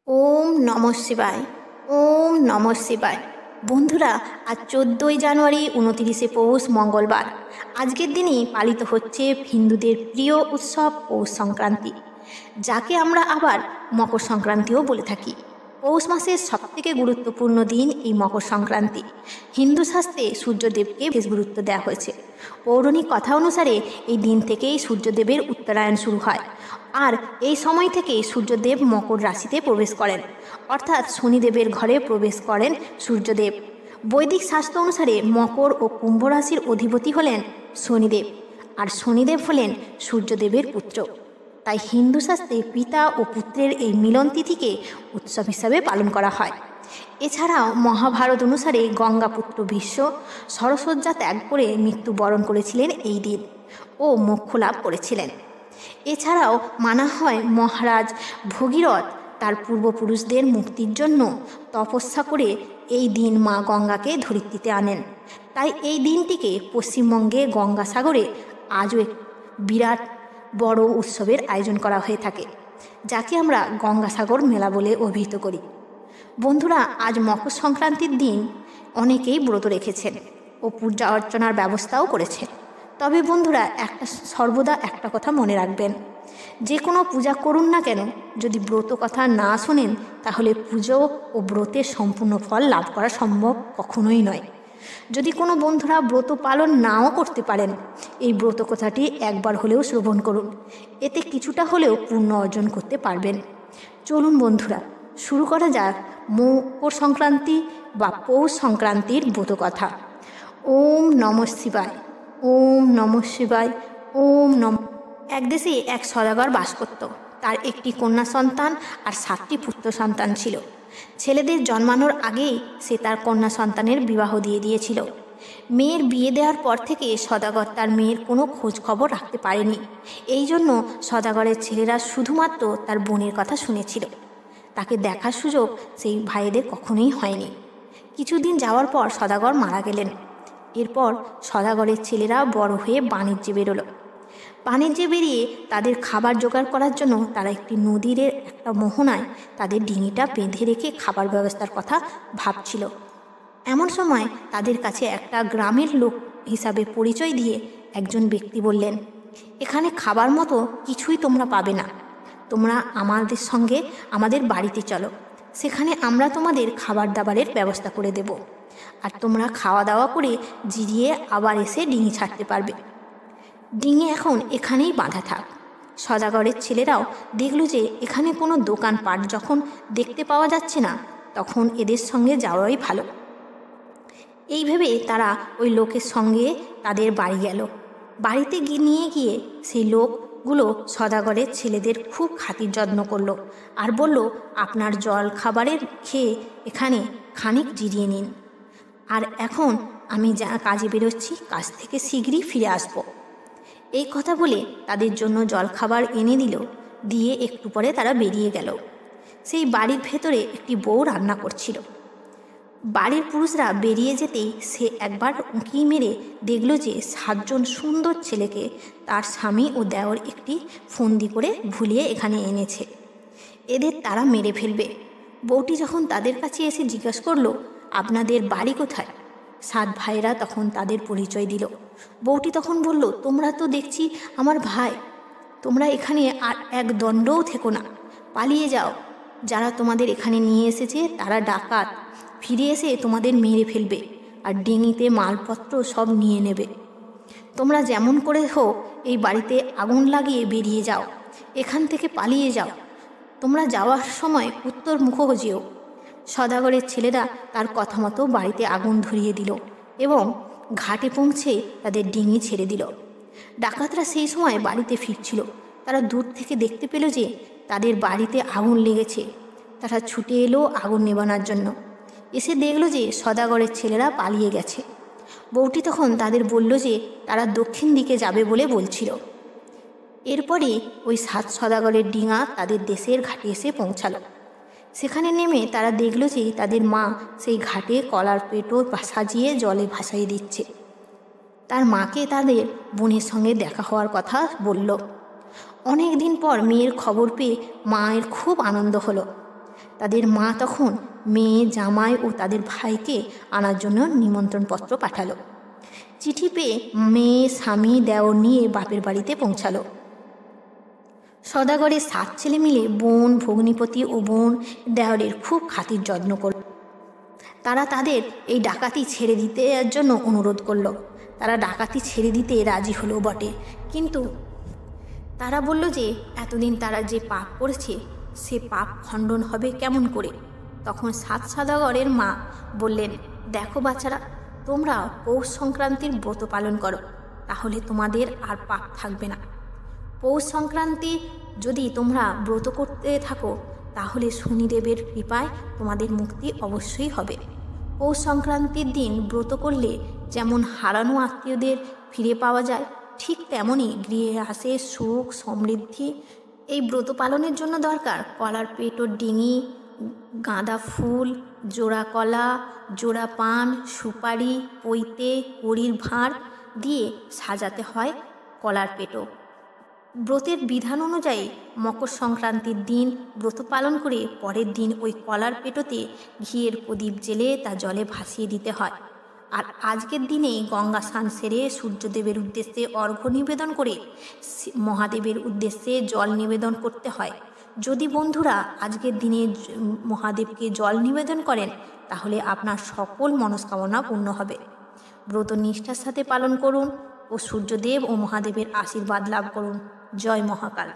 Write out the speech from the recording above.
ওম নমঃ শিবায়। ওম নমঃ শিবায়। বন্ধুরা, আজ 14ই জানুয়ারি 29শে পৌষ মঙ্গলবার। আজকের দিনই পালিত হচ্ছে হিন্দুদের প্রিয় উৎসব পৌষ সংক্রান্তি, যাকে আমরা আবার মকর সংক্রান্তিও বলে থাকি। পৌষ মাসের সবথেকে গুরুত্বপূর্ণ দিন এই মকর সংক্রান্তি। হিন্দু শাস্ত্রে সূর্যদেবকে বেশ গুরুত্ব দেওয়া হয়েছে। পৌরাণিক কথা অনুসারে এই দিন থেকেই সূর্যদেবের উত্তরায়ণ শুরু হয়, আর এই সময় থেকেই সূর্যদেব মকর রাশিতে প্রবেশ করেন, অর্থাৎ শনিদেবের ঘরে প্রবেশ করেন সূর্যদেব। বৈদিক শাস্ত্র অনুসারে মকর ও কুম্ভ রাশির অধিপতি হলেন শনিদেব, আর শনিদেব হলেন সূর্যদেবের পুত্র। তাই হিন্দু শাস্ত্রে পিতা ও পুত্রের এই মিলন তিথিকে উৎসব হিসাবে পালন করা হয়। এছাড়াও মহাভারত অনুসারে গঙ্গাপুত্র ভীষ্ম সরসজ্জা ত্যাগ করে মৃত্যুবরণ করেছিলেন এই দিন ও মোক্ষ লাভ করেছিলেন। এছাড়াও মানা হয় মহারাজ ভগীরথ তার পূর্বপুরুষদের মুক্তির জন্য তপস্যা করে এই দিন মা গঙ্গাকে ধরিত্রীতে আনেন। তাই এই দিনটিকে পশ্চিমবঙ্গে গঙ্গাসাগরে আজও এক বিরাট বড় উৎসবের আয়োজন করা হয়ে থাকে, যাকে আমরা গঙ্গাসাগর মেলা বলে অভিহিত করি। বন্ধুরা, আজ মকর সংক্রান্তির দিন অনেকেই ব্রত রেখেছেন ও পূজা অর্চনার ব্যবস্থাও করেছেন। তবে বন্ধুরা, সর্বদা একটা কথা মনে রাখবেন, যে কোনো পূজা করুন না কেন, যদি ব্রত কথা না শোনেন তাহলে পুজো ও ব্রতের সম্পূর্ণ ফল লাভ করা সম্ভব কখনোই নয়। যদি কোনো বন্ধুরা ব্রত পালন নাও করতে পারেন, এই ব্রত কথাটি একবার হলেও শ্রবণ করুন, এতে কিছুটা হলেও পুণ্য অর্জন করতে পারবেন। চলুন বন্ধুরা, শুরু করা যাক মকর সংক্রান্তি বা পৌষ সংক্রান্তির ব্রত কথা। ওম নমঃ শিবায়। ওম নমঃ শিবায়। ওম নম। এক দেশে এক সওদাগর বাস করত। তার একটি কন্যা সন্তান আর 7টি পুত্র সন্তান ছিল। ছেলেদের জন্মানোর আগেই সে তার কন্যা সন্তানের বিবাহ দিয়ে দিয়েছিল। মেয়ের বিয়ে দেওয়ার পর থেকে সওদাগর তার মেয়ের কোনো খোঁজ খবর রাখতে পারেনি। এই জন্য সওদাগরের ছেলেরা শুধুমাত্র তার বোনের কথা শুনেছিল। তাকে দেখার সুযোগ সেই ভাইদের কখনোই হয়নি। কিছুদিন যাওয়ার পর সওদাগর মারা গেলেন। এরপর সওদাগরের ছেলেরা বড় হয়ে বাণিজ্যে বেরোলো। বাণিজ্যে বেরিয়ে তাদের খাবার জোগাড় করার জন্য তারা একটি নদীর একটা মোহনায় তাদের ডিঙিটা বেঁধে রেখে খাবার ব্যবস্থার কথা ভাবছিল। এমন সময় তাদের কাছে একটা গ্রামের লোক হিসাবে পরিচয় দিয়ে একজন ব্যক্তি বললেন, এখানে খাবার মতো কিছুই তোমরা পাবে না, তোমরা আমাদের সঙ্গে আমাদের বাড়িতে চলো, সেখানে আমরা তোমাদের খাবার দাবারের ব্যবস্থা করে দেব, আর তোমরা খাওয়া দাওয়া করে জিরিয়ে আবার এসে ডিঙি ছাড়তে পারবে। ডিঙি এখন এখানেই বাঁধা থাক। সওদাগরের ছেলেরাও দেখল যে এখানে কোনো দোকানপাট যখন দেখতে পাওয়া যাচ্ছে না, তখন এদের সঙ্গে যাওয়াই ভালো। এই ভেবে তারা ওই লোকের সঙ্গে তাদের বাড়ি গেল। বাড়িতে নিয়ে গিয়ে সেই লোকগুলো সওদাগরের ছেলেদের খুব খাতির যত্ন করলো আর বলল, আপনার জল খাবারের খেয়ে এখানে খানিক জিরিয়ে নিন, আর এখন আমি যা কাজে বেরোচ্ছি, কাজ থেকে শীঘ্রই ফিরে আসব। এই কথা বলে তাদের জন্য জলখাবার এনে দিল। দিয়ে একটু পরে তারা বেরিয়ে গেল। সেই বাড়ির ভেতরে একটি বউ রান্না করছিল। বাড়ির পুরুষরা বেরিয়ে যেতেই সে একবার উঁকি মেরে দেখল যে 7জন সুন্দর ছেলেকে তার স্বামী ও দেওর একটি ফন্দি করে ভুলিয়ে এখানে এনেছে। এদের তারা মেরে ফেলবে। বউটি যখন তাদের কাছে এসে জিজ্ঞাসা করলো, আপনাদের বাড়ি কোথায়? 7 ভাইরা তখন তাদের পরিচয় দিল। বউটি তখন বলল, তোমরা তো দেখছি আমার ভাই, তোমরা এখানে আর এক দণ্ডও থেকো না, পালিয়ে যাও। যারা তোমাদের এখানে নিয়ে এসেছে তারা ডাকাত, ফিরে এসে তোমাদের মেরে ফেলবে আর ডিঙিতে মালপত্র সব নিয়ে নেবে। তোমরা যেমন করে হোক এই বাড়িতে আগুন লাগিয়ে বেরিয়ে যাও, এখান থেকে পালিয়ে যাও। তোমরা যাওয়ার সময় উত্তর মুখ যেও। সওদাগরের ছেলেরা তার কথা মতো বাড়িতে আগুন ধরিয়ে দিল এবং ঘাটে পৌঁছে তাদের ডিঙি ছেড়ে দিল। ডাকাতরা সেই সময় বাড়িতে ফিরছিল। তারা দূর থেকে দেখতে পেল যে তাদের বাড়িতে আগুন লেগেছে। তারা ছুটে এলো আগুন নেভানোর জন্য। এসে দেখল যে সওদাগরের ছেলেরা পালিয়ে গেছে। বউটি তখন তাদের বলল যে তারা দক্ষিণ দিকে যাবে বলে বলছিল। এরপরে ওই 7 সওদাগরের ডিঙা তাদের দেশের ঘাটে এসে পৌঁছালো। সেখানে নেমে তারা দেখল যে তাদের মা সেই ঘাটে কলার পেটো সাজিয়ে জলে ভাসাইয়ে দিচ্ছে। তার মাকে তাদের বোনের সঙ্গে দেখা হওয়ার কথা বলল। অনেক দিন পর মেয়ের খবর পেয়ে মায়ের খুব আনন্দ হলো। তাদের মা তখন মেয়ে, জামাই ও তাদের ভাইকে আনার জন্য নিমন্ত্রণপত্র পাঠালো। চিঠি পেয়ে মেয়ে, স্বামী, দেওর নিয়ে বাপের বাড়িতে পৌঁছালো। সদাগরের 7 ছেলে মিলে বোন, ভগ্নিপতি ও বোন দেওরের খুব খাতির যত্ন করল। তারা তাদের এই ডাকাতি ছেড়ে দিতে জন্য অনুরোধ করলো। তারা ডাকাতি ছেড়ে দিতে রাজি হলো বটে, কিন্তু তারা বলল যে এতদিন তারা যে পাপ করেছে সে পাপ খণ্ডন হবে কেমন করে। তখন 7 সদাগরের মা বললেন, দেখো বাচ্চারা, তোমরা পৌষ সংক্রান্তির ব্রত পালন করো, তাহলে তোমাদের আর পাপ থাকবে না। পৌষ সংক্রান্তি যদি তোমরা ব্রত করতে থাকো তাহলে শনিদেবের কৃপায় তোমাদের মুক্তি অবশ্যই হবে। পৌষ সংক্রান্তির দিন ব্রত করলে যেমন হারানো আত্মীয়দের ফিরে পাওয়া যায়, ঠিক তেমনই গৃহে আসে সুখ, সমৃদ্ধি। এই ব্রত পালনের জন্য দরকার কলার পেটো ডিঙি, গাঁদা ফুল, জোড়া কলা, জোড়া পান, সুপারি, পৈতে, কড়ির ভাঁড় দিয়ে সাজাতে হয় কলার পেটো। ব্রতের বিধান অনুযায়ী মকর সংক্রান্তির দিন ব্রত পালন করে পরের দিন ওই কলার পেটোতে ঘিয়ের প্রদীপ জেলে তা জলে ভাসিয়ে দিতে হয়। আর আজকের দিনে গঙ্গা স্নান সেরে সূর্যদেবের উদ্দেশ্যে অর্ঘ্য নিবেদন করে মহাদেবের উদ্দেশ্যে জল নিবেদন করতে হয়। যদি বন্ধুরা আজকের দিনে মহাদেবকে জল নিবেদন করেন তাহলে আপনার সকল মনস্কামনা পূর্ণ হবে। ব্রত নিষ্ঠার সাথে পালন করুন ও সূর্যদেব ও মহাদেবের আশীর্বাদ লাভ করুন। জয় মহাকাল।